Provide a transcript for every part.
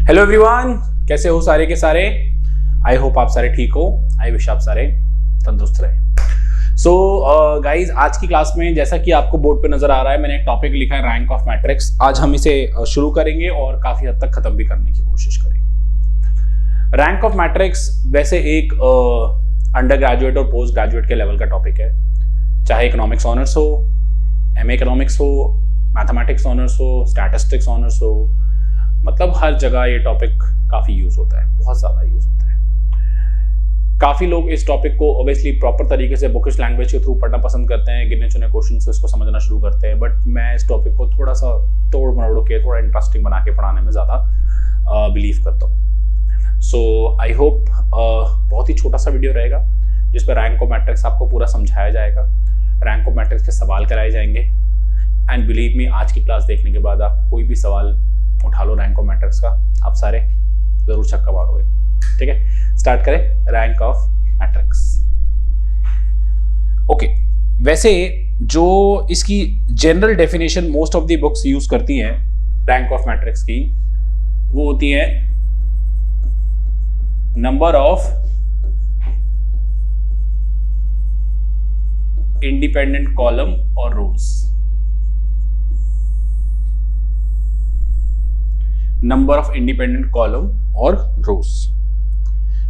Hello everyone, कैसे हो सारे के सारे। आई होप आप सारे ठीक हो। आई विश आप सारे तंदुरुस्त रहे। सो गाइज, आज की क्लास में जैसा कि आपको बोर्ड पे नजर आ रहा है, मैंने एक टॉपिक लिखा है रैंक ऑफ मैट्रिक्स। आज हम इसे शुरू करेंगे और काफी हद तक खत्म भी करने की कोशिश करेंगे। रैंक ऑफ मैट्रिक्स वैसे एक अंडर ग्रेजुएट और पोस्ट ग्रेजुएट के लेवल का टॉपिक है, चाहे इकोनॉमिक्स ऑनर्स हो, एमए इकोनॉमिक्स हो, मैथमेटिक्स ऑनर्स हो, स्टैटिस्टिक्स ऑनर्स हो, मतलब हर जगह ये टॉपिक काफी यूज होता है, बहुत ज्यादा यूज होता है। काफी लोग इस टॉपिक को ऑब्वियसली प्रॉपर तरीके से बुकिश लैंग्वेज के थ्रू पढ़ना पसंद करते हैं, गिने चुने क्वेश्चन से इसको समझना शुरू करते हैं, बट मैं इस टॉपिक को थोड़ा सा तोड़ मरोड़ के थोड़ा इंटरेस्टिंग बना के पढ़ाने में ज्यादा बिलीव करता हूँ। सो आई होप बहुत ही छोटा सा वीडियो रहेगा जिस पर रैंक ऑफ मैट्रिक्स आपको पूरा समझाया जाएगा, रैंक ऑफ मैट्रिक्स के सवाल कराए जाएंगे। एंड बिलीव मी, आज की क्लास देखने के बाद आप कोई भी सवाल उठा लो रैंक ऑफ मैट्रिक्स का, आप सारे जरूर छक्का मारोगे। ठीक है, स्टार्ट करें रैंक ऑफ मैट्रिक्स। ओके, वैसे जो इसकी general definition most of the books use करती हैं रैंक ऑफ मैट्रिक्स की, वो होती है नंबर ऑफ इंडिपेंडेंट कॉलम और रोज। नंबर ऑफ इंडिपेंडेंट कॉलम और रोज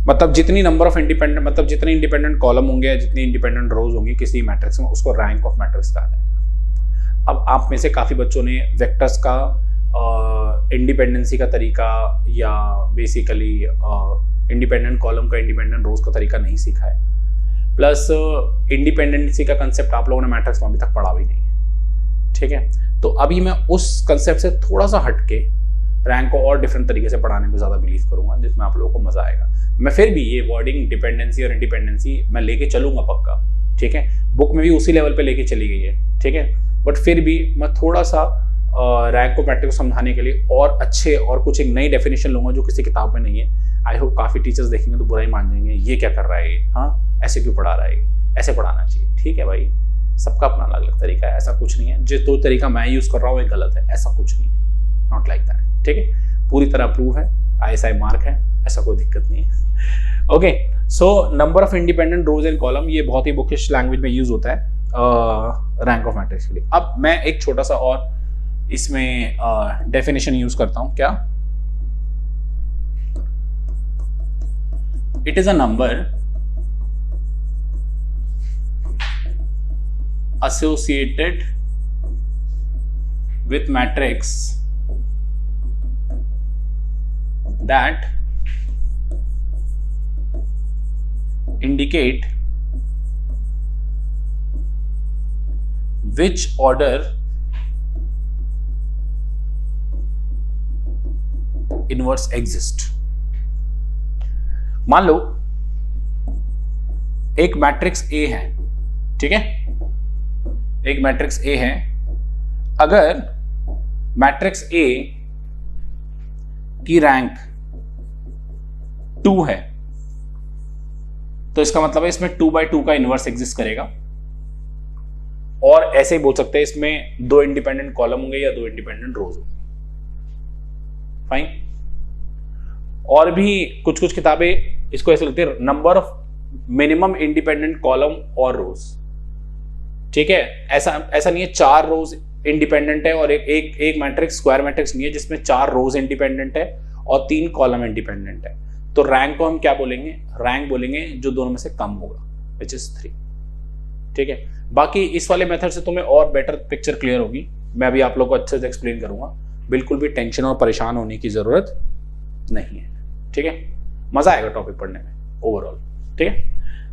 मतलब जितनी नंबर ऑफ इंडिपेंडेंट, मतलब जितने इंडिपेंडेंट कॉलम होंगे या जितनी इंडिपेंडेंट रोज होंगी किसी मैट्रिक्स में, उसको रैंक ऑफ मैट्रिक्स कहा जाएगा। अब आप में से काफी बच्चों ने वेक्टर्स का इंडिपेंडेंसी का तरीका या बेसिकली इंडिपेंडेंट कॉलम का इंडिपेंडेंट रोज का तरीका नहीं सीखा है, प्लस इंडिपेंडेंसी का कंसेप्ट आप लोगों ने मैट्रिक्स में अभी तक पढ़ा भी नहीं है। ठीक है, तो अभी मैं उस कंसेप्ट से थोड़ा सा हटके रैंक को और डिफरेंट तरीके से पढ़ाने में ज्यादा बिलीव करूंगा, जिसमें आप लोगों को मजा आएगा। मैं फिर भी ये वर्डिंग डिपेंडेंसी और इंडिपेंडेंसी मैं लेके चलूंगा पक्का। ठीक है, बुक में भी उसी लेवल पे लेके चली गई है। ठीक है, बट फिर भी मैं थोड़ा सा रैंक को मैट्रिक्स को समझाने के लिए और अच्छे और कुछ एक नई डेफिनेशन लूंगा जो किसी किताब में नहीं है। आई होप काफी टीचर्स देखेंगे तो बुरा ही मान जाएंगे, ये क्या कर रहा है ये, हाँ ऐसे क्यों पढ़ा रहा है, ऐसे पढ़ाना चाहिए। ठीक है भाई, सबका अपना अलग अलग तरीका है, ऐसा कुछ नहीं है जो तरीका मैं यूज कर रहा हूँ ये गलत है, ऐसा कुछ नहीं है, नॉट लाइक दैट। ठीक है, पूरी तरह अप्रूव है, ISI मार्क है, ऐसा कोई दिक्कत नहीं है। Okay, so number of independent rows and column ये बहुत ही बुकिश लैंग्वेज में यूज होता है रैंक ऑफ मैट्रिक्स के लिए। अब मैं एक छोटा सा और इसमें डेफिनेशन यूज करता हूं। क्या? It is a number associated with matrix that indicate which order inverse exist। मान लो एक मैट्रिक्स A है, ठीक है, एक मैट्रिक्स A है। अगर मैट्रिक्स A की रैंक 2 है तो इसका मतलब है इसमें 2/2 का इनवर्स एग्जिस्ट करेगा। और ऐसे ही बोल सकते हैं इसमें 2 इंडिपेंडेंट कॉलम होंगे या 2 इंडिपेंडेंट रोज होंगे। फाइन। और भी कुछ कुछ किताबें इसको ऐसे लिखते हैं number of minimum independent column और रोज। ठीक है, ऐसा नहीं है 4 रोज इंडिपेंडेंट है और एक मैट्रिक्स स्क्वायर मैट्रिक्स नहीं है जिसमें 4 रोज इंडिपेंडेंट है और 3 कॉलम इंडिपेंडेंट है। तो रैंक को हम क्या बोलेंगे? रैंक बोलेंगे जो दोनों में से कम होगा, विच इज 3। ठीक है, बाकी इस वाले मेथड से तुम्हें और बेटर पिक्चर क्लियर होगी। मैं अभी आप लोग को अच्छे से एक्सप्लेन करूंगा, बिल्कुल भी टेंशन और परेशान होने की जरूरत नहीं है। ठीक है, मजा आएगा टॉपिक पढ़ने में ओवरऑल। ठीक है,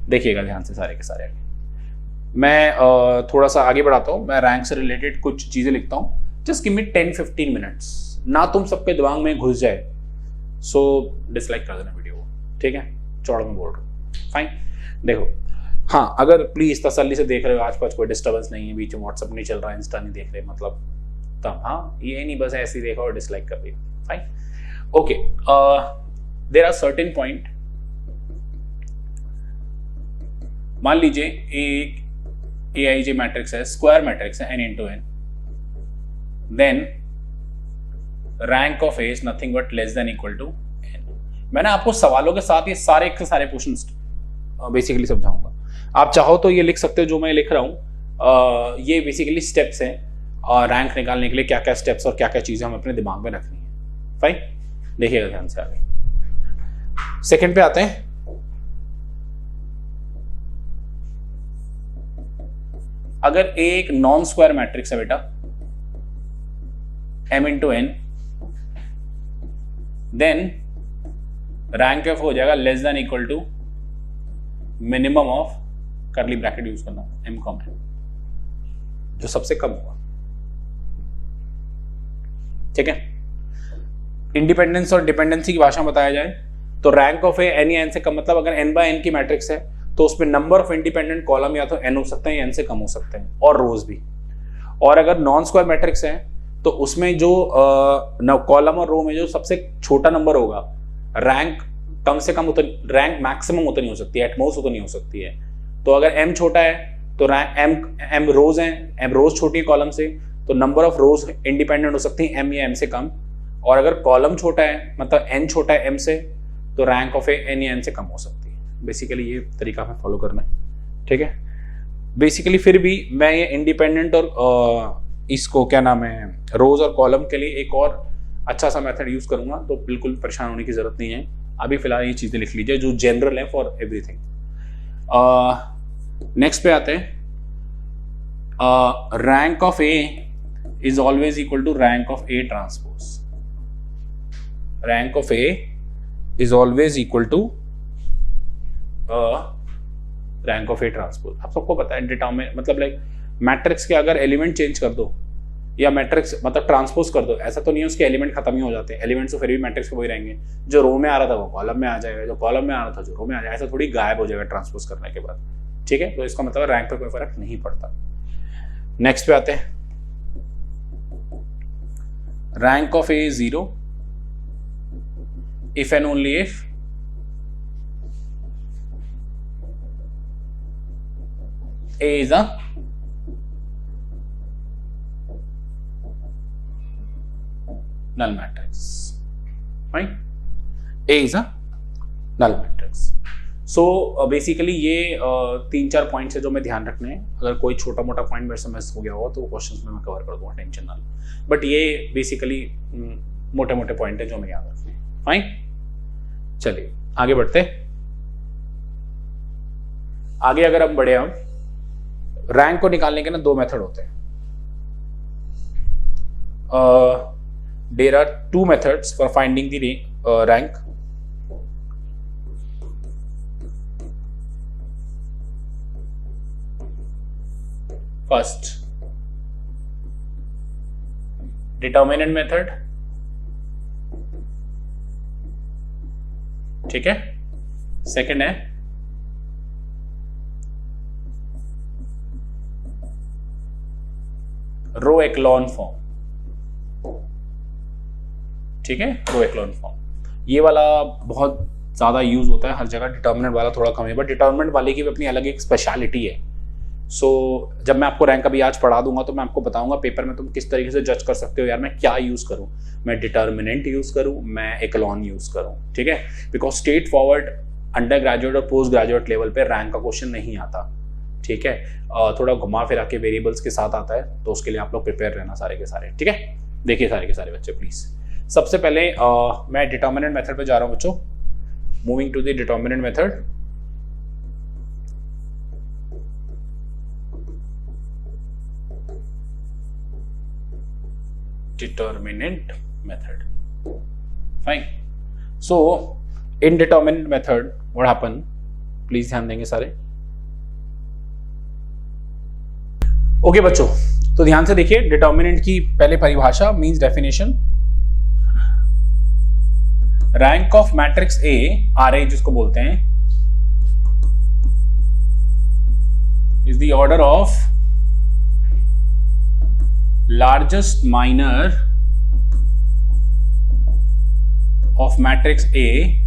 देखिएगा ध्यान से सारे के सारे। मैं थोड़ा सा आगे बढ़ाता हूँ, मैं रैंक से रिलेटेड कुछ चीजें लिखता हूँ। जस्ट गिव मी 10-15 मिनट्स, ना तुम सबके दिमाग में घुस जाए सो डिसलाइक कर देना वीडियो को। ठीक है, चौड़ में बोल रहा हूँ। फाइन, देखो, हाँ अगर प्लीज तसल्ली से देख रहे हो, आसपास कोई डिस्टर्बेंस नहीं है, बीच में व्हाट्सअप नहीं चल रहा है, इंस्टा नहीं देख रहे, मतलब तब हाँ ये नहीं बस ऐसे ही देखा और डिसलाइक कर दिया। Fine, okay, there are certain point. मान लीजिए एक AIJ मैट्रिक्स है, स्क्वायर मैट्रिक्स है n into n, then rank of A is nothing but less than equal to n. मैंने आपको सवालों के साथ ये सारे के सारे क्वेश्चन बेसिकली समझाऊंगा। आप चाहो तो ये लिख सकते हो जो मैं लिख रहा हूँ, ये बेसिकली स्टेप्स हैं रैंक निकालने के लिए, क्या क्या स्टेप्स और क्या क्या चीजें हमें अपने दिमाग में रखनी है। फाइन, देखिएगा ध्यान से आगे। सेकंड पे आते हैं। अगर ए एक नॉन स्क्वायर मैट्रिक्स है बेटा m into n, then rank of हो जाएगा less than equal to minimum of curly bracket use करना m कॉम है, जो सबसे कम होगा। ठीक है, इंडिपेंडेंस और डिपेंडेंसी की भाषा में बताया जाए तो रैंक ऑफ ए एन या एन से कम, मतलब अगर n बाय n की मैट्रिक्स है तो उसमें नंबर ऑफ इंडिपेंडेंट कॉलम या तो n हो सकते हैं या n से कम हो सकते हैं, और रोज भी। और अगर नॉन स्क्वायर मैट्रिक्स है तो उसमें जो कॉलम और रो में जो सबसे छोटा नंबर होगा, रैंक कम से कम रैंक मैक्सिमम उतनी हो सकती है, एटमोस्ट उतनी हो सकती है। तो अगर m छोटा है तो रैंक m रोज हैं, m रोज छोटी है कॉलम से, तो नंबर ऑफ रोज इंडिपेंडेंट हो सकती है m या m से कम। और अगर कॉलम छोटा है, मतलब n छोटा है m से, तो रैंक ऑफ ए n या n से कम हो सकती है। बेसिकली ये तरीका हमें फॉलो करना है। ठीक है, बेसिकली फिर भी मैं ये इंडिपेंडेंट और इसको क्या नाम है रोज और कॉलम के लिए एक और अच्छा सा मेथड यूज करूंगा, तो बिल्कुल परेशान होने की जरूरत नहीं है। अभी फिलहाल ये चीजें लिख लीजिए जो जनरल है फॉर एवरीथिंग। नेक्स्ट पे आते हैं। Rank of A is always equal to rank of A transpose. Rank of A is always equal to rank of A transpose. आप सबको पता है डिटरमिनेंट मतलब लाइक मैट्रिक्स के अगर एलिमेंट चेंज कर दो या मैट्रिक्स मतलब ट्रांसपोज कर दो, ऐसा तो नहीं है उसके एलिमेंट खत्म ही हो जाते हैं, एलिमेंट्स तो फिर भी मैट्रिक्स के वही रहेंगे। जो रो में आ रहा था वो कॉलम में आ जाएगा, जो कॉलम में आ रहा था जो रो में आ जाएगा, ऐसा थोड़ी गायब हो जाएगा ट्रांसपोज करने के बाद। ठीक है, तो इसका मतलब रैंक पे कोई फर्क नहीं पड़ता। नेक्स्ट पे आते हैं। Rank of A is 0 if and only if A is a null matrix. Right? A is a null matrix. So basically ये 3-4 पॉइंट्स है जो मैं ध्यान रखने हैं। अगर कोई छोटा मोटा पॉइंट मेरे से मिस हो गया होगा तो क्वेश्चंस में मैं कवर कर दूंगा, टेंशन ना लो। बट ये बेसिकली मोटे मोटे पॉइंट है जो हमें याद रखने हैं। फाइन, चलिए आगे बढ़ते। आगे अगर हम बढ़े, हम रैंक को निकालने के ना 2 मेथड होते हैं। There are 2 methods for finding the rank. First, determinant method. ठीक है, सेकंड है रो एक्लॉन फॉर्म। ठीक है, रो एक्लॉन फॉर्म ये वाला बहुत ज्यादा यूज होता है हर जगह, डिटर्मिनेंट वाला थोड़ा कम है, बट डिटर्मिनेंट वाले की भी अपनी अलग एक स्पेशलिटी है। सो जब मैं आपको रैंक अभी आज पढ़ा दूंगा तो मैं आपको बताऊंगा पेपर में तुम किस तरीके से जज कर सकते हो, यार मैं क्या यूज करूं, मैं डिटर्मिनेंट यूज करूं, मैं एक्लॉन यूज करूं। ठीक है, because straight forward under graduate और पोस्ट ग्रेजुएट लेवल पे रैंक का क्वेश्चन नहीं आता। ठीक है, थोड़ा घुमा फिरा के वेरिएबल्स के साथ आता है, तो उसके लिए आप लोग प्रिपेयर रहना सारे के सारे। ठीक है, देखिए सारे के सारे बच्चे प्लीज। सबसे पहले मैं डिटर्मिनेंट मेथड पे जा रहा हूं बच्चों। Moving to the determinant method. Determinant method, fine. So in determinant method what happen, please ध्यान देंगे सारे। ओके बच्चों, तो ध्यान से देखिए। डिटर्मिनेंट की पहले परिभाषा means definition, rank of matrix a, r a जिसको बोलते हैं, is the order of largest minor of matrix a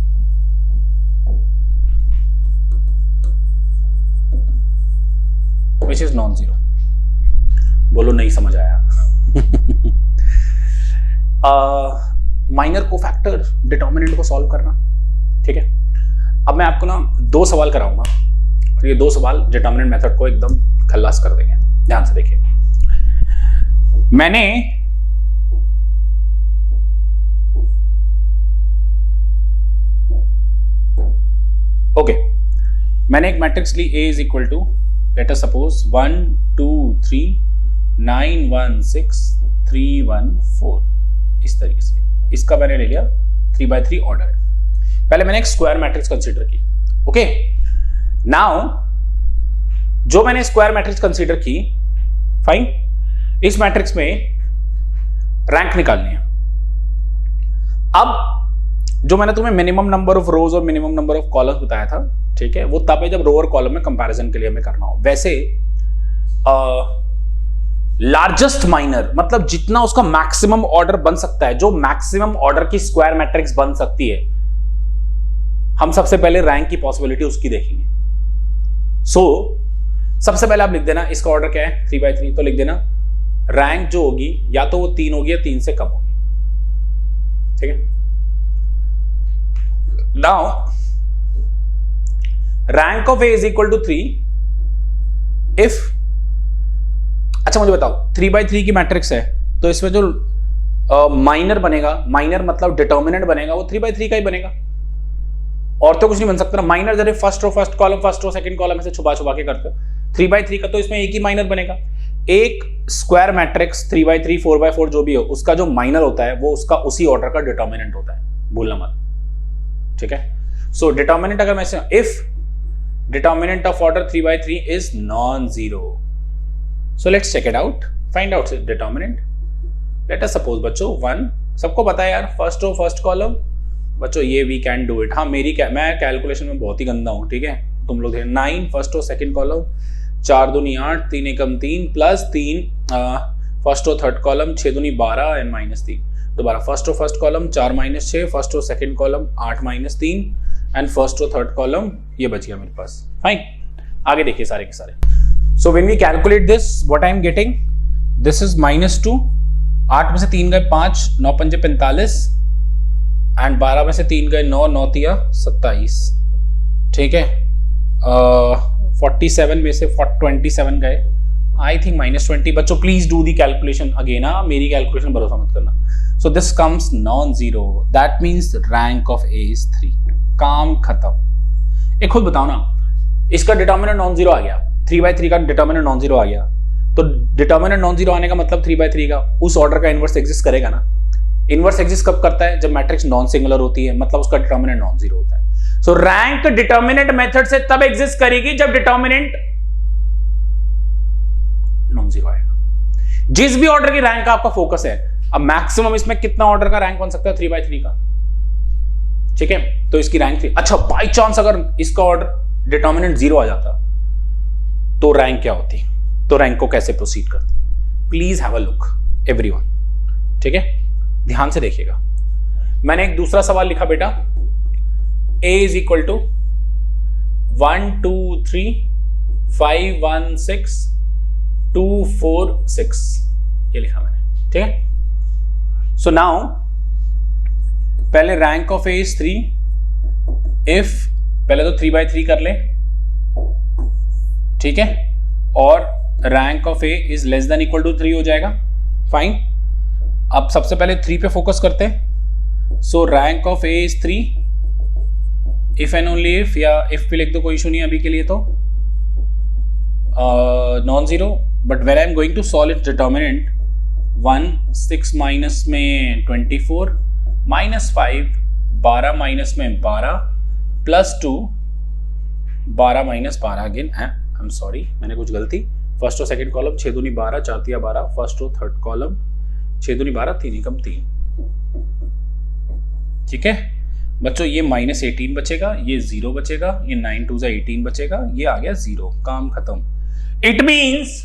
which is non zero. बोलो नहीं समझ आया। माइनर कोफैक्टर डिटर्मिनेंट को सॉल्व करना। ठीक है, अब मैं आपको ना 2 सवाल कराऊंगा और ये 2 सवाल डिटर्मिनेंट मेथड को एकदम खल्लास कर देंगे। ध्यान से देखिए, मैंने एक मैट्रिक्स ली A is equal to let us suppose 1 2 3 9 1 6 3 1 4, इस तरीके से। इसका मैंने ले लिया 3x3 ऑर्डर। पहले मैंने एक स्क्वायर मैट्रिक्स कंसीडर की। ओके, नाउ जो मैंने स्क्वायर मैट्रिक्स कंसीडर की, फाइन, इस मैट्रिक्स में रैंक निकालनी है। अब जो मैंने तुम्हें मिनिमम नंबर ऑफ रोज और मिनिमम नंबर ऑफ कॉलम्स बताया था, ठीक है, वो तब है जब रो और कॉलम में कंपैरिजन के लिए हमें करना हो। वैसे लार्जेस्ट माइनर मतलब जितना उसका मैक्सिमम ऑर्डर बन सकता है, जो मैक्सिमम ऑर्डर की स्क्वायर मैट्रिक्स बन सकती है, हम सबसे पहले रैंक की पॉसिबिलिटी उसकी देखेंगे। सबसे पहले आप लिख देना इसका ऑर्डर क्या है 3x3, तो लिख देना रैंक जो होगी या तो वो 3 होगी या 3 से कम होगी। ठीक है, now rank of A is equal to 3 if, अच्छा मुझे बताओ 3x3 की मैट्रिक्स है तो इसमें जो माइनर बनेगा, माइनर मतलब डिटर्मिनेंट बनेगा, वो 3x3 का ही बनेगा, और तो कुछ नहीं बन सकता ना। माइनर जैसे first row first column, first row second column से छुपा छुपा के करते हो। 3x3 का तो इसमें एक ही माइनर बनेगा। एक स्क्वायर मैट्रिक्स 3x3 4x4 जो भी हो, उसका जो माइनर होता है वो उसका उसी ऑर्डर का डिटर्मिनेंट होता है, भूलना मत। ठीक है, सो डिटर्मिनेंट अगर मैं if determinant of order 3x3 is non-zero, so let's check it out, find out determinant. Let us suppose बच्चों 1, सबको पता है यार फर्स्ट रो फर्स्ट कॉलम, बच्चों ये we can do it। हाँ मैं कैलकुलेशन में बहुत ही गंदा हूँ, ठीक है, तुम लोग 9 फर्स्ट रो सेकंड कॉलम, 4 दूनी 8 3 एकम 3 plus 3 first row third column, 6 दूनी 12 एंड -3, दोबारा first row first column 4 - 6, first row second column 8 - 3 and first row third column, ये बच गया मेरे पास। फाइन, आगे देखिए सारे के सारे। So when we calculate this, what I am getting, this is -2, 8 में से 3 गए 5, 9 × 5 = 45 एंड 12 में से 3 गए 9, 9 × 3 = 27। ठीक है, 47 में से 27 गए, आई थिंक -20। बच्चों please do the calculation again, मेरी कैलकुलेशन भरोसा मत करना। So this comes non-zero, that means rank of A is 3। काम खत्म। एक खुद बताओ ना, इसका डिटर्मिनेंट non-zero आ गया, 3x3 का डिटर्मिनेंट non-zero आ गया, तो डिटर्मिनेंट non-zero आने का मतलब 3x3 का उस ऑर्डर का इनवर्स एग्जिस्ट करेगा ना। इनवर्स एग्जिस्ट कब करता है, जब मैट्रिक्स नॉन सिंगुलर होती है, मतलब उसका डिटर्मिनेंट non-zero होता है। सो रैंक डिटर्मिनेंट मेथड से तब एग्जिस्ट करेगी जब डिटर्मिनेंट non-zero आएगा। जिस भी ऑर्डर की रैंक का आपका फोकस है, अब मैक्सिमम इसमें कितना ऑर्डर का रैंक बन सकता है 3x3 का, ठीक है, तो इसकी रैंक 3। अच्छा बाई चांस अगर इसका ऑर्डर डिटर्मिनेंट 0 आ जाता तो रैंक क्या होती, तो रैंक को कैसे प्रोसीड करते, please have a look everyone. ठीक है, ध्यान से देखिएगा। मैंने एक दूसरा सवाल लिखा बेटा, A इज इक्वल टू 1 2 3 5 1 6 2 4 6, ये लिखा मैंने। ठीक है, सो नाउ पहले rank of A is 3 if, पहले तो 3x3 कर ले, ठीक है, और rank of A is less than equal to 3 हो जाएगा। फाइन, अब सबसे पहले 3 पे फोकस करते हैं। सो rank of A is 3 if and only if, या इफ भी लिख दो, कोई इशू नहीं अभी के लिए, तो non-zero, but when I am going to solve its determinant 1 6 minus में 24 -5 12 माइनस में 12 +2 12 - 12 अगेन, आई एम सॉरी मैंने कुछ गलती, फर्स्ट रो सेकंड कॉलम 6 दूनी 12 4 × 12, फर्स्ट रो थर्ड कॉलम 6 दूनी 12 3 एकम 3। ठीक है बच्चों, ये -18 बचेगा, ये 0 बचेगा, ये 9 × 2 = 18 बचेगा, ये आ गया 0, काम खत्म। इट मींस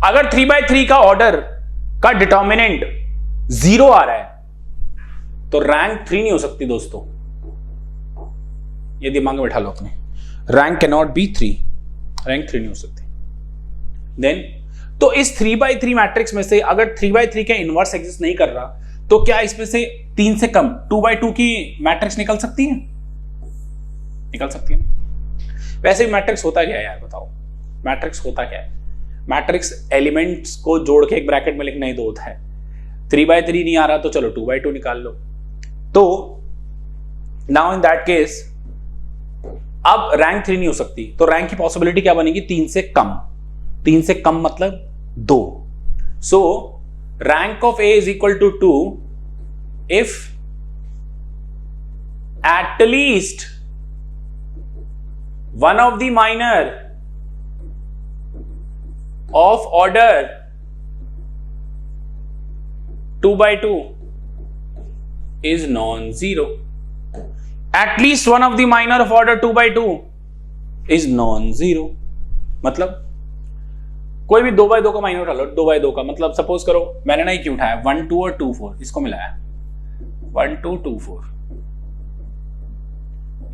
अगर 3x3 का ऑर्डर का डिटर्मिनेंट 0 आ रहा है तो रैंक 3 नहीं हो सकती दोस्तों, ये दिमाग में बैठा लो अपने, rank can not be 3, rank 3 नहीं हो सकती। देन तो इस 3x3 मैट्रिक्स में से अगर 3x3 का इनवर्स एग्जिस्ट नहीं कर रहा तो क्या इसमें से 3 से कम 2x2 की मैट्रिक्स निकल सकती है? निकल सकती है। वैसे मैट्रिक्स होता क्या है यार, बताओ मैट्रिक्स होता क्या है? मैट्रिक्स एलिमेंट्स को जोड़ के एक ब्रैकेट में लिखना ही तो होता है। 3x3 नहीं आ रहा तो चलो 2x2 निकाल लो। तो नाउ इन दैट केस अब रैंक 3 नहीं हो सकती, तो रैंक की पॉसिबिलिटी क्या बनेगी? 3 से कम। 3 से कम मतलब 2। So rank of A is equal to 2 if at least one of the minor of order 2x2 is non-zero. At least one of the minor of order 2x2 is non-zero. मतलब कोई भी 2x2 का minor उठा लो, 2x2 का मतलब suppose करो मैंने ना क्यों उठाया 1 2 और 2 4 इसको मिलाया 1 2 2 4,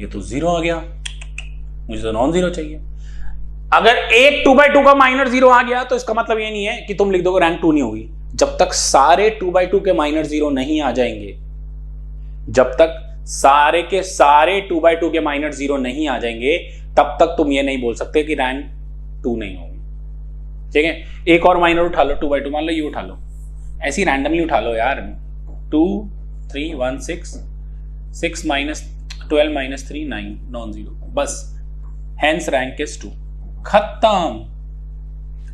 ये तो 0 आ गया, मुझे तो नॉन जीरो चाहिए। अगर एक 2x2 का माइनर 0 आ गया तो इसका मतलब ये नहीं है कि तुम लिख दोगे रैंक 2 नहीं होगी। जब तक सारे 2x2 के माइनर 0 नहीं आ जाएंगे, जब तक सारे के सारे 2x2 के माइनर 0 नहीं आ जाएंगे, तब तक तुम ये नहीं बोल सकते कि रैंक 2 नहीं होगी। ठीक है, एक और माइनर उठा लो 2x2, मान लो ये उठा लो, ऐसी रैंडमली उठा लो यार, 2 3 1 6 6 माइनस 12 माइनस 3 9 नॉन जीरो, बस हेंस रैंक इज 2, खत्म।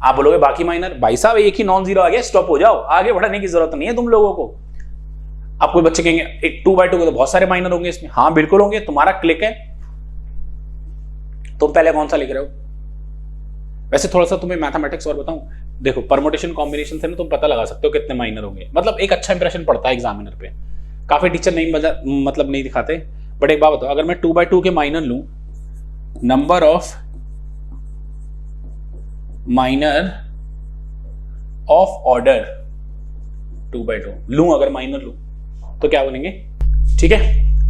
आप बोलोगे बाकी माइनर, भाई साहब एक ही नॉन जीरो आ गया, स्टॉप हो जाओ, आगे बढ़ाने की जरूरत नहीं है तुम लोगों को। आप कोई बच्चे कहेंगे एक 2x2 के तो बहुत सारे माइनर होंगे इसमें, हाँ बिल्कुल होंगे, तुम्हारा क्लिक है, तुम पहले कौन सा लिख रहे हो। वैसे थोड़ा सा तुम्हें मैथमेटिक्स और बताऊं, देखो परमुटेशन कॉम्बिनेशन से ना तुम पता लगा सकते हो कितने माइनर होंगे, मतलब एक अच्छा इंप्रेशन पड़ता है एग्जामिनर पे। काफी टीचर नहीं मतलब नहीं दिखाते, बट एक बात बताओ, अगर मैं 2x2 के माइनर लूं, number of minor of order 2x2 लूं, अगर माइनर लूं तो क्या बनेंगे? ठीक है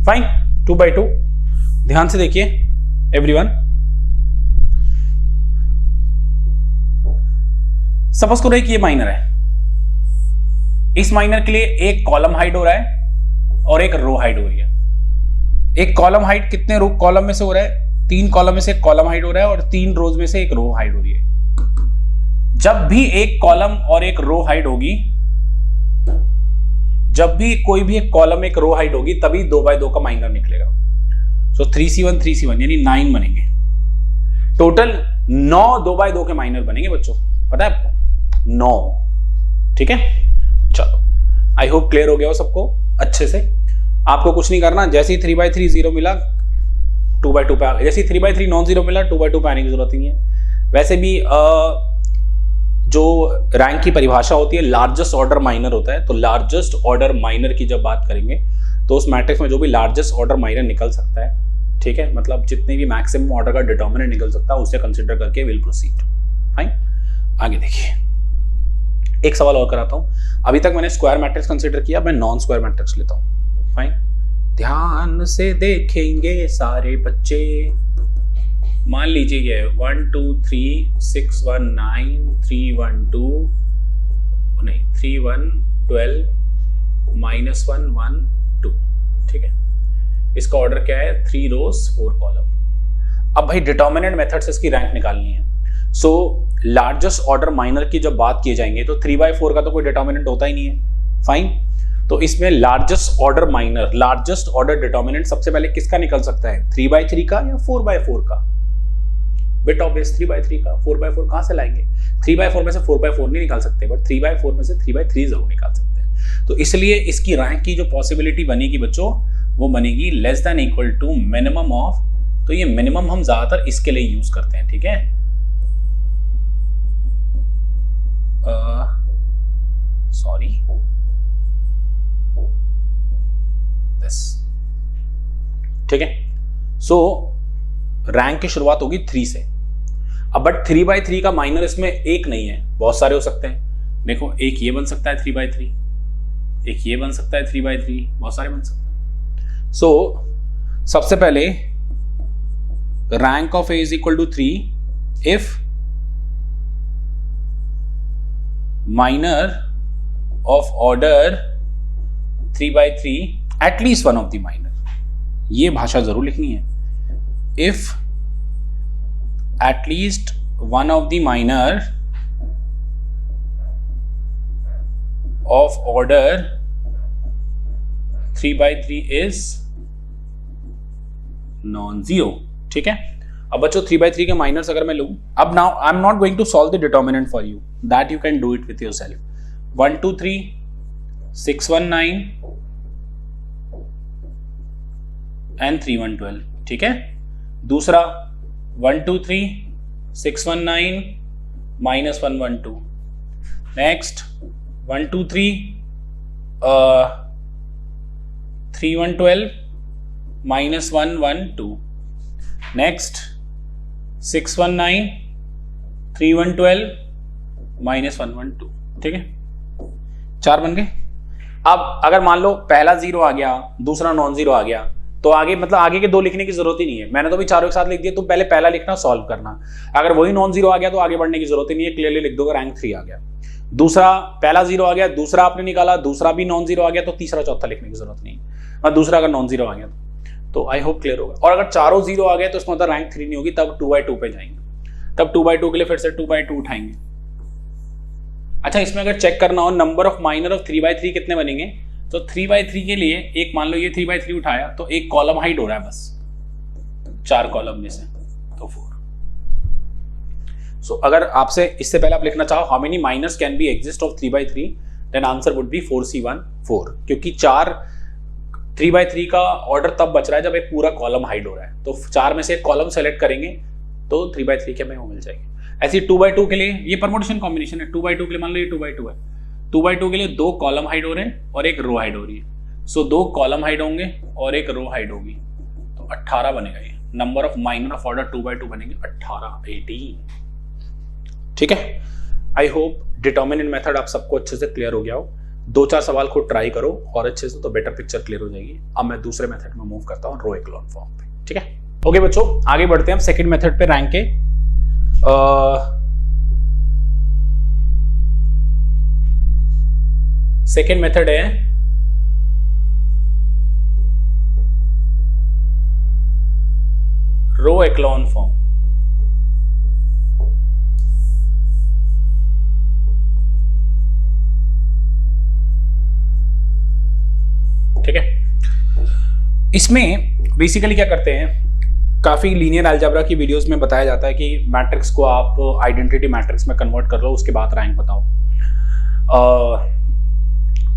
फाइन, 2x2 ध्यान से देखिए एवरीवन। सपोज करो कि ये माइनर है, इस माइनर के लिए एक कॉलम हाइड हो रहा है और एक रो हाइड हो रही है। एक कॉलम हाइड कितने रो कॉलम में से हो रहा है? 3 कॉलम में से एक कॉलम हाइड हो रहा है और 3 रोज में से एक रो हाइड हो रही है। जब भी एक कॉलम और एक रो हाइड होगी, जब भी कोई भी एक कॉलम एक रो हाइड होगी, तभी 2x2 का माइनर निकलेगा। सो 3c1 3c1 यानी 9 बनेंगे टोटल। 9 2x2 के माइनर बनेंगे बच्चों, पता है आपको? 9। ठीक है, चलो आई होप क्लियर हो गया हो सबको अच्छे से। आपको कुछ नहीं करना, जैसे ही 3x3 0 मिला 2x2 पे आ गया, जैसे 3x3 नॉन जीरो मिला 2x2 पे आने की जरूरत नहीं है। वैसे भी जो रैंक की परिभाषा होती है लार्जेस्ट ऑर्डर माइनर होता है, तो लार्जेस्ट ऑर्डर माइनर की जब बात करेंगे तो उस मैट्रिक्स में जो भी लार्जेस्ट ऑर्डर माइनर निकल सकता है, ठीक है, मतलब जितने भी मैक्सिमम ऑर्डर का डिटर्मिनेंट निकल सकता है उसे कंसिडर करके विल प्रोसीड। फाइन, आगे देखिए, एक सवाल और कराता हूं। अभी तक मैंने स्क्वायर मैट्रिक्स कंसिडर किया, मैं नॉन स्क्वायर मैट्रिक्स लेता हूं। फाइन, ध्यान से देखेंगे सारे बच्चे। मान लीजिए ये 1 2 3 6 1 9 3 1 2 नहीं 3 1 12 -1 1 2, ठीक है। इसका ऑर्डर क्या है? 3 रोज 4 कॉलम। अब भाई डिटर्मिनेंट मेथड से इसकी रैंक निकालनी है। सो लार्जेस्ट ऑर्डर माइनर की जब बात की जाएंगे तो 3/4 का तो कोई डिटर्मिनेंट होता ही नहीं है। फाइन, तो इसमें largest order minor, largest order determinant सबसे पहले किसका निकल सकता है? 3/3 का या 4/4 का? बिट ऑब्वियस 3/3 का। 4/4 कहां से लाएंगे? 3/4 में से 4/4 नहीं निकाल सकते, बट 3/4 में से 3/3 जरूर निकाल सकते हैं। तो इसलिए इसकी रैंक की जो पॉसिबिलिटी बनेगी बच्चों, वो बनेगी less than equal to minimum of, तो ये मिनिमम हम ज्यादातर इसके लिए यूज करते हैं, ठीक है। सॉरी दिस, ठीक है। सो रैंक की शुरुआत होगी 3 से। अब बट 3/3 का माइनर इसमें एक नहीं है, बहुत सारे हो सकते हैं। देखो एक ये बन सकता है 3/3, एक ये बन सकता है 3/3, बहुत सारे बन सकते हैं। सो सबसे पहले rank of A is equal to 3 if minor of order 3/3 at least one of the minor, ये भाषा जरूर लिखनी है। If at least one of the minor of order 3/3 is non zero. ठीक है, अब बच्चों 3/3 के माइनर्स अगर मैं लूं, अब now I am not going to solve the determinant for you, that you can do it with yourself. 1 2 3 6 1 9 and 3 1 12। ठीक है, दूसरा 1 2 3 6 1 9 -1 1 2। नेक्स्ट 1 2 3 3 1 12 -1 1 2। नेक्स्ट 6 1 9 3 1 12 -1 1 2। ठीक है, 4 बन गए। अब अगर मान लो पहला जीरो आ गया, दूसरा नॉन जीरो आ गया, तो आगे मतलब आगे के दो लिखने की जरूरत ही नहीं है, मैंने तो भी चारों एक साथ लिख दिया। तुम पहले पहला लिखना, सॉल्व करना। अगर वही नॉन जीरो आ गया तो आगे बढ़ने की जरूरत ही नहीं है, क्लियरली लिख दोगे रैंक 3 आ गया। दूसरा पहला जीरो आ गया, दूसरा आपने निकाला, दूसरा भी नॉन जीरो आ गया, तो तीसरा चौथा लिखने की जरूरत नहीं है। और दूसरा अगर नॉन जीरो आ गया तो आई होप क्लियर होगा। और अगर चारों जीरो आ गए तो इसका मतलब रैंक 3 नहीं होगी, तब 2/2 पे जाएंगे। तब 2/2 के लिए फिर से 2/2 उठाएंगे। अच्छा, इसमें अगर चेक करना हो नंबर ऑफ माइनर ऑफ 3/3 कितने बनेंगे, तो 3/3 के लिए एक मान लो ये 3/3 उठाया तो एक कॉलम हाइड हो रहा है बस 4 कॉलम में से, तो 4। सो अगर आपसे इससे पहले आप लिखना चाहो how many minors can be exist of 3/3, then answer would be 4C1 4, क्योंकि 3/3 का ऑर्डर तब बच रहा है जब एक पूरा कॉलम हाइड हो रहा है। तो 4 में से एक कॉलम सेलेक्ट करेंगे तो 3/3 के हमें वो मिल जाएंगे। ऐसे 2/2 के लिए ये परमुटेशन कॉम्बिनेशन है। 2/2 के लिए मान लो ये 2/2 है, 2/2 के लिए 2 कॉलम हाइड हो रहे हैं और एक रो हाइड हो रही है। सो 2 कॉलम हाइड होंगे और एक रो हाइड होगी, तो 18 बनेगा। ये number of minor of order 2/2 बनेंगे 18 18। ठीक है, आई होप डिटर्मिनेंट मेथड आप सबको अच्छे से क्लियर हो गया हो। 2-4 सवाल खुद ट्राई करो और अच्छे से, तो बेटर पिक्चर क्लियर हो जाएगी। अब मैं दूसरे मेथड में मूव करता हूँ, रो एक्लॉन फॉर्म पे। ठीक है, ओके बच्चों, आगे बढ़ते हैं हम सेकंड मेथड पे, रैंक के। सेकेंड मेथड है रो एक्लॉन फॉर्म। ठीक है, इसमें बेसिकली क्या करते हैं, काफी लीनियर अलजेब्रा की वीडियोस में बताया जाता है कि मैट्रिक्स को आप आइडेंटिटी मैट्रिक्स में कन्वर्ट कर लो, उसके बाद रैंक बताओ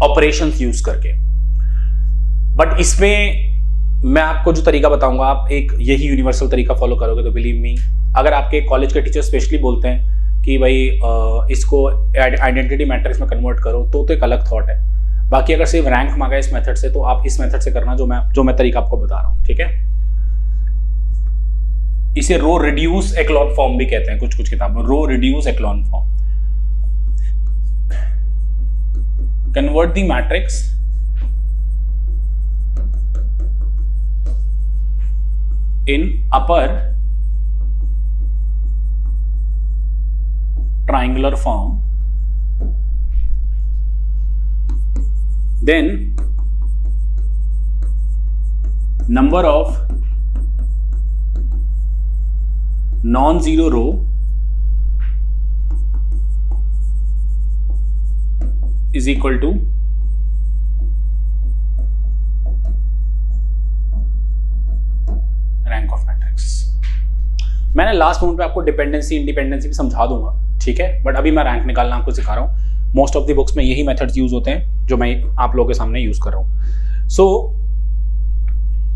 ऑपरेशंस यूज करके। बट इसमें मैं आपको जो तरीका बताऊंगा, आप एक यही यूनिवर्सल तरीका फॉलो करोगे तो बिलीव मी, अगर आपके कॉलेज के टीचर स्पेशली बोलते हैं कि भाई इसको आइडेंटिटी मैट्रिक्स में कन्वर्ट करो, तो एक अलग थॉट है। बाकी अगर सिर्फ रैंक मांगा इस मेथड से, तो आप इस मेथड से करना जो मैं तरीका आपको बता रहा हूं। ठीक है, इसे रो रिड्यूस एक्लॉन फॉर्म भी कहते हैं कुछ किताब में, row reduce echelon form. Convert the matrix in upper triangular form, then number of non-zero row is equal to rank of matrix. मैंने लास्ट मोमेंट पे आपको डिपेंडेंसी इंडिपेंडेंसी भी समझा दूंगा, ठीक है, बट अभी मैं रैंक निकालना आपको सिखा रहा हूँ। मोस्ट ऑफ द बुक्स में यही मेथड्स यूज होते हैं जो मैं आप लोगों के सामने यूज कर रहा हूँ। सो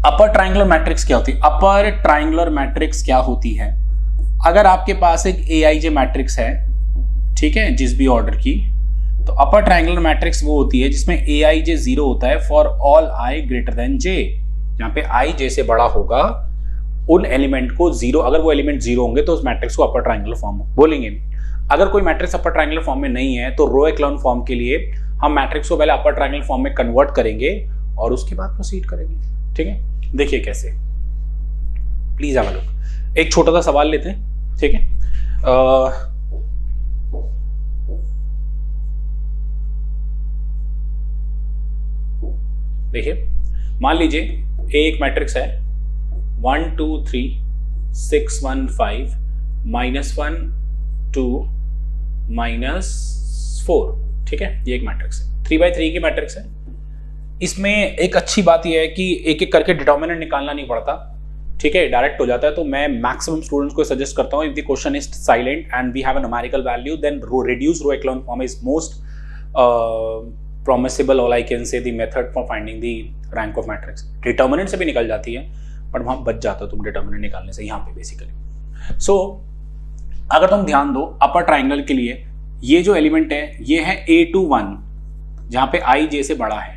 अपर ट्रायंगुलर मैट्रिक्स क्या होती है? अपर ट्रायंगुलर मैट्रिक्स क्या होती है? अगर आपके पास एक AIJ मैट्रिक्स है, ठीक है, जिस भी ऑर्डर की, तो अपर ट्रायंगुलर मैट्रिक्स वो होती है जिसमें AIJ 0 होता है for all I greater than J। जहां पे I J से बड़ा होगा उन एलिमेंट को 0, अगर वो एलिमेंट 0 होंगे तो उस मैट्रिक्स को अपर ट्रायंगुलर फॉर्म बोलेंगे। अगर कोई मैट्रिक्स अपर ट्रायंगुलर फॉर्म में नहीं है तो रो एक्लॉन फॉर्म के लिए हम मैट्रिक्स को पहले अपर ट्रायंगुलर फॉर्म में कन्वर्ट करेंगे और उसके बाद प्रोसीड करेंगे। ठीक है, देखिए कैसे, प्लीज हैव अ लुक। एक छोटा सा सवाल लेते हैं, ठीक है। देखिए मान लीजिए एक मैट्रिक्स है 1 2 3 6 1 5 -1 2 -4, ठीक है, ये एक मैट्रिक्स है, 3x3 की मैट्रिक्स है। इसमें एक अच्छी बात यह है कि एक एक करके डिटर्मिनेंट निकालना नहीं पड़ता, ठीक है, डायरेक्ट हो जाता है। तो मैं मैक्सिमम स्टूडेंट्स को सजेस्ट करता हूं, if the question is silent and we have a numerical value then reduced row echelon form is most promisable, or I can say the method for finding the rank of matrix। Determinant से भी निकल जाती है but वहां बच जाता है तुम डिटर्मिनेंट निकालने से यहाँ पे बेसिकली। सो अगर तुम ध्यान दो अपर ट्राइंगल के लिए ये जो एलिमेंट है ये है A21 जहां पे i j से बड़ा है,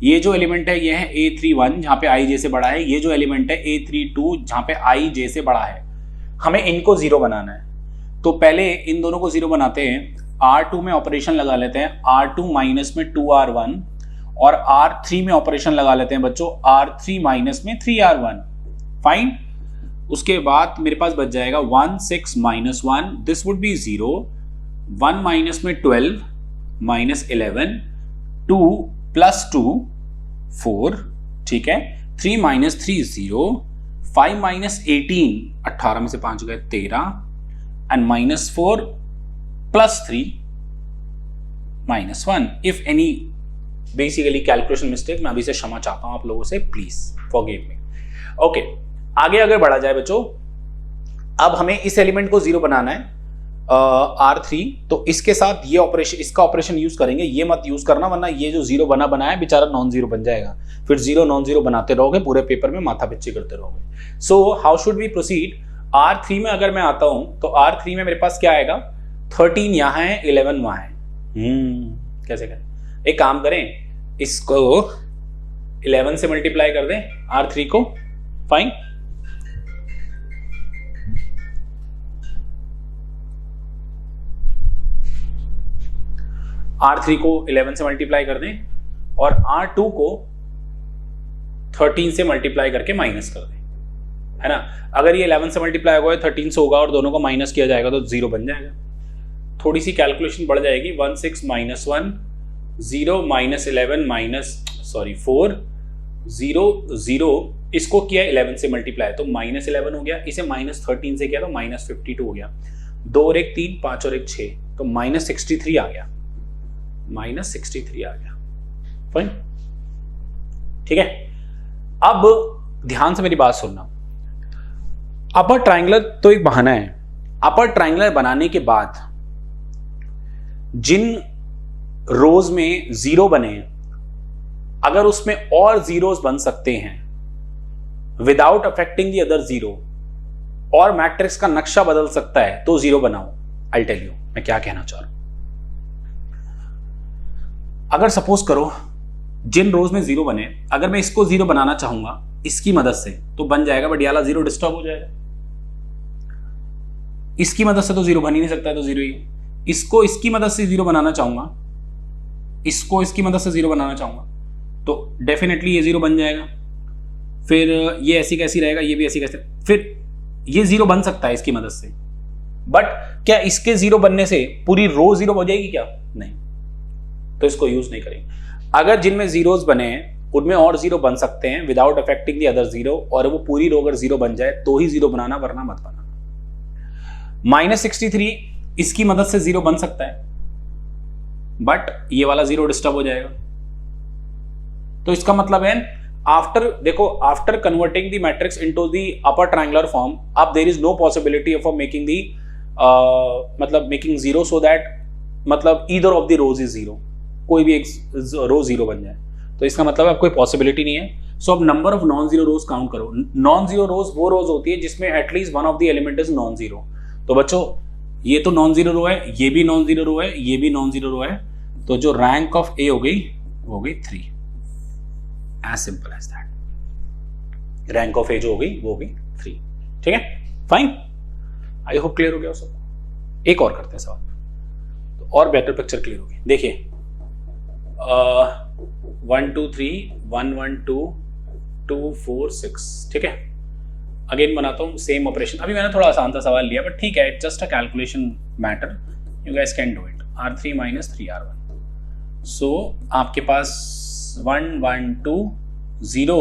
ये जो एलिमेंट है ये है A31 जहां पे i j से बड़ा है, ये जो एलिमेंट है A32 जहां पे i j से बड़ा है। हमें इनको जीरो बनाना है, तो पहले इन दोनों को जीरो बनाते हैं। R2 में ऑपरेशन लगा लेते हैं, R2 माइनस में 2R1, और R3 में ऑपरेशन लगा लेते हैं बच्चों, R3 माइनस में 3R1। फाइन, उसके बाद मेरे पास बच जाएगा 1 6 minus 1, this would be 0, 1 minus में 12 माइनस 11, 2 प्लस 2 4, ठीक है, 3 माइनस 3 0, 5 माइनस 18 18 में से 5 गए 13, and minus 4 plus 3 minus 1। If any basically calculation mistake मैं अभी से क्षमा चाहता हूं आप लोगों से, प्लीज फॉरगिव मी। ओके, आगे अगर बढ़ा जाए बच्चों, अब हमें इस एलिमेंट को जीरो बनाना है R3, तो इसके साथ ये ऑपरेशन, इसका ऑपरेशन यूज करेंगे, ये मत यूज करना वरना ये जो जीरो बना है बेचारा नॉन जीरो बन जाएगा, फिर जीरो नॉन जीरो बनाते रहोगे पूरे पेपर में, माथा पिच्ची करते रहोगे। So how should we proceed? R3 में अगर मैं आता हूं तो R3 में मेरे पास क्या आएगा, 13 यहां है 11 वहां है। कैसे करें? एक काम करें, इसको 11 से मल्टीप्लाई कर दें R3 को। फाइन, R3 को 11 से मल्टीप्लाई कर दें और R2 को 13 से मल्टीप्लाई करके माइनस कर दें, है ना। अगर ये 11 से मल्टीप्लाई होगा 13 से होगा और दोनों को माइनस किया जाएगा तो 0 बन जाएगा। थोड़ी सी कैलकुलेशन बढ़ जाएगी, 1 6 माइनस 1 0 माइनस 11 माइनस 4 0 0, इसको किया 11 से मल्टीप्लाई तो माइनस 11 हो गया, इसे माइनस 13 से किया तो माइनस 52 हो गया, 2 और 1 3, 5 और 1 6, तो माइनस 63 आ गया, माइनस 63 आ गया। फाइन, ठीक है। अब ध्यान से मेरी बात सुनना, अपर ट्रायंगुलर तो एक बहाना है, अपर ट्रायंगुलर बनाने के बाद जिन रोज में जीरो बने अगर उसमें और जीरोस बन सकते हैं without affecting the other zero, और मैट्रिक्स का नक्शा बदल सकता है तो जीरो बनाओ। आई टेल यू मैं क्या कहना चाह रहा हूं। अगर सपोज करो जिन रोज में जीरो बने, अगर मैं इसको जीरो बनाना चाहूंगा इसकी मदद से तो बन जाएगा, बट ये वाला जीरो डिस्टर्ब हो जाएगा। इसकी मदद से तो जीरो बन ही नहीं सकता है, तो जीरो ही। इसको इसकी मदद से जीरो बनाना चाहूंगा, इसको इसकी मदद से जीरो बनाना चाहूंगा तो डेफिनेटली ये जीरो बन जाएगा। फिर ये ऐसी कैसी रहेगा, ये भी ऐसी कैसे, फिर ये जीरो बन सकता है इसकी मदद से, बट क्या इसके जीरो बनने से पूरी रो जीरो हो जाएगी क्या? नहीं, तो इसको यूज नहीं करेंगे। अगर जिनमें जीरोस बने हैं उनमें और जीरो बन सकते हैं without affecting the other zero, और वो पूरी रो अगर जीरो बन जाए तो ही जीरो बनाना, वरना मत बनाना। माइनस 63 इसकी मदद से जीरो बन सकता है, बट ये वाला जीरो डिस्टर्ब हो जाएगा। तो इसका मतलब है आफ्टर, देखो after converting the matrix into the upper triangular form, अब there is no possibility of making the मतलब मेकिंग जीरो, सो दैट मतलब either of the rows is zero, कोई भी एक रो जीरो बन जाए, तो इसका मतलब अब कोई पॉसिबिलिटी नहीं है। सो अब number of non zero rose count करो। नॉन जीरो रोज वो रोज होती है जिसमें at least one of the element is non zero. तो बच्चों ये तो नॉन जीरो रो है, ये भी नॉन जीरो रो है, ये भी नॉन जीरो रो है, तो जो रैंक ऑफ ए हो गई वो हो गई 3, as simple as that. Rank of a जो हो गई वो हो गई 3, ठीक है। फाइन, आई होप क्लियर हो गया सब। एक और करते हैं सवाल तो और बेटर पिक्चर क्लियर होगी। देखिए 1 2 3 1 1 2 2 4 6, ठीक है। अगेन बनाता हूँ सेम ऑपरेशन। अभी मैंने थोड़ा आसान सा सवाल लिया, बट ठीक है, it's just a calculation matter, you guys can do it. R3 minus 3R1, सो आपके पास 1 1 2 0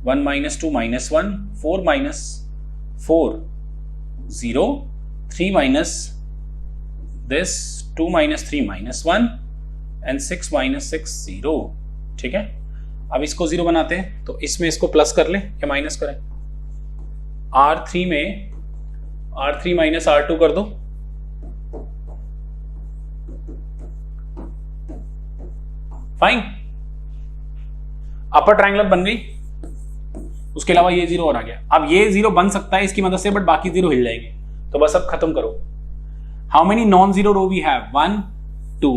1 minus 2 minus 1 4 minus 4 0 3 minus this 2 minus 3 minus 1 and 6 minus 6 0। ठीक है, अब इसको 0 बनाते हैं तो इसमें इसको प्लस कर ले या माइनस करें। R3 में R3 माइनस R2 कर दो, फाइन, अपर ट्रायंगुलर बन गई। उसके अलावा ये 0 और आ गया। अब ये 0 बन सकता है इसकी मदद से, बट बाकी 0 हिल जाएंगे। तो बस अब खत्म करो। How many non zero row we have? 1 2,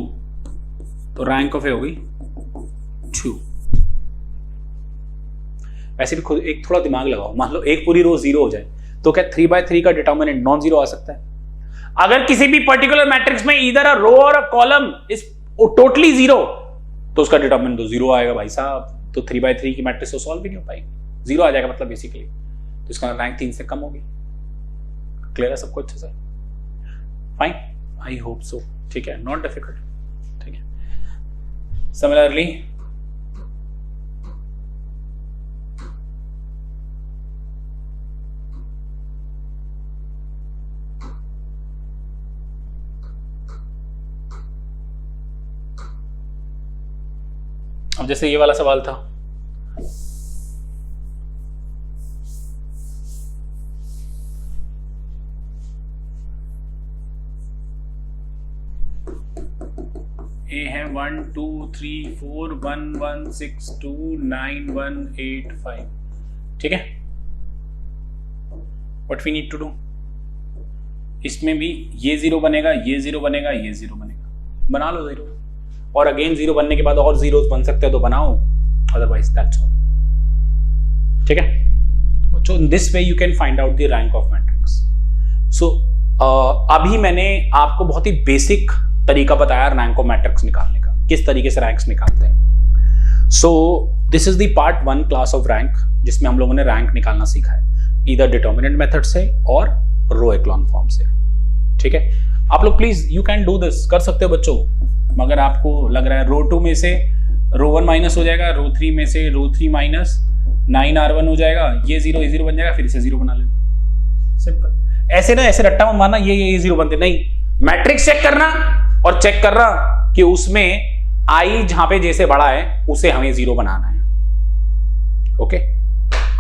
तो रैंक ऑफ ए हो गई 2। वैसे भी खुद एक थोड़ा दिमाग लगाओ, मान लो एक पूरी रो 0 हो जाए तो क्या 3/3 का डिटर्मिनेंट नॉन जीरो आ सकता है? अगर किसी भी पर्टिकुलर मैट्रिक्स में इधर अ रो और अ कॉलम इज टोटली 0 तो उसका डिटर्मिनेंट तो 0 आएगा भाई साहब। तो 3/3 की मैट्रिक्स तो सॉल्व भी नहीं हो पाएगी, 0 आ जाएगा मतलब बेसिकली। तो इसका रैंक 3 से कम होगी। क्लियर है सबको अच्छे से? Fine, I hope so. ठीक है, नॉट डिफिकल्ट। ठीक है, सिमिलरली अब जैसे ये वाला सवाल था, ए है 1 2 3 4 1 1 6 2 9 1 8 5। ठीक है, what we need to do, इसमें भी ये 0 बनेगा, ये 0 बनेगा, ये 0 बनेगा, बना लो 0। और अगेन 0 बनने के बाद और जीरोस बन सकते हैं तो बनाओ, अदरवाइज दैट्स ऑल। ठीक है बच्चों, this way you can find out the rank of matrix. So अभी मैंने आपको बहुत ही बेसिक तरीका बताया रैंक ऑफ मैट्रिक्स निकालने का, किस तरीके से रैंक्स निकालते हैं। So this is the part 1 class of rank, जिसमें हम लोगों ने रैंक निकालना सीखा है, ईदर डिटर्मिनेंट मेथड से और रो एक्लॉन फॉर्म से। ठीक है, आप लोग please you can do this, कर सकते हो बच्चों। मगर आपको लग रहा है रो 2 में से रो 1 माइनस हो जाएगा, रो 3 में से रो 3 माइनस 9R1 हो जाएगा, ये 0 बन जाएगा, फिर इसे 0 बना लेना, सिंपल। ऐसे ना ऐसे रट्टा मत मारना ये 0 बनते नहीं, मैट्रिक्स चेक करना और चेक करना कि उसमें आई जहां पे जैसे बड़ा है उसे हमें 0 बनाना है। Okay,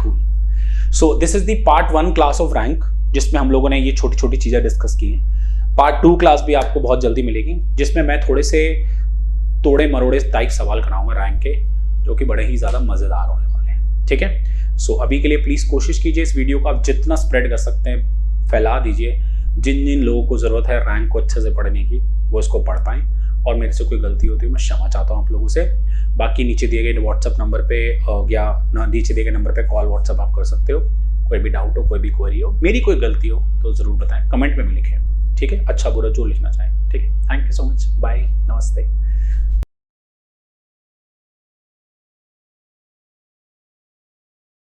cool. So this is the part 1 class of rank, जिसमें हम लोगों ने ये छोटी छोटी चीजें डिस्कस की हैं। पार्ट 2 क्लास भी आपको बहुत जल्दी मिलेगी, जिसमें मैं थोड़े से तोड़े मरोड़े टाइप सवाल कराऊंगा रैंक के, जो कि बड़े ही ज्यादा मजेदार होने वाले हैं। ठीक है, सो अभी के लिए प्लीज कोशिश कीजिए इस वीडियो को आप जितना स्प्रेड कर सकते हैं फैला दीजिए। जिन जिन लोगों को जरूरत है रैंक को अच्छे से पढ़ने की वो इसको पढ़ पाएं, और मेरे से कोई गलती होती है मैं क्षमा चाहता हूँ आप लोगों से। बाकी नीचे दिए गए व्हाट्सएप नंबर पे या नीचे दिए गए नंबर पे कॉल व्हाट्सएप आप कर सकते हो। कोई भी डाउट हो, कोई भी क्वेरी हो, मेरी कोई गलती हो तो जरूर बताएं, कमेंट में भी लिखें। ठीक है, अच्छा बुरा जो लिखना चाहें। ठीक है, thank you so much, bye, नमस्ते।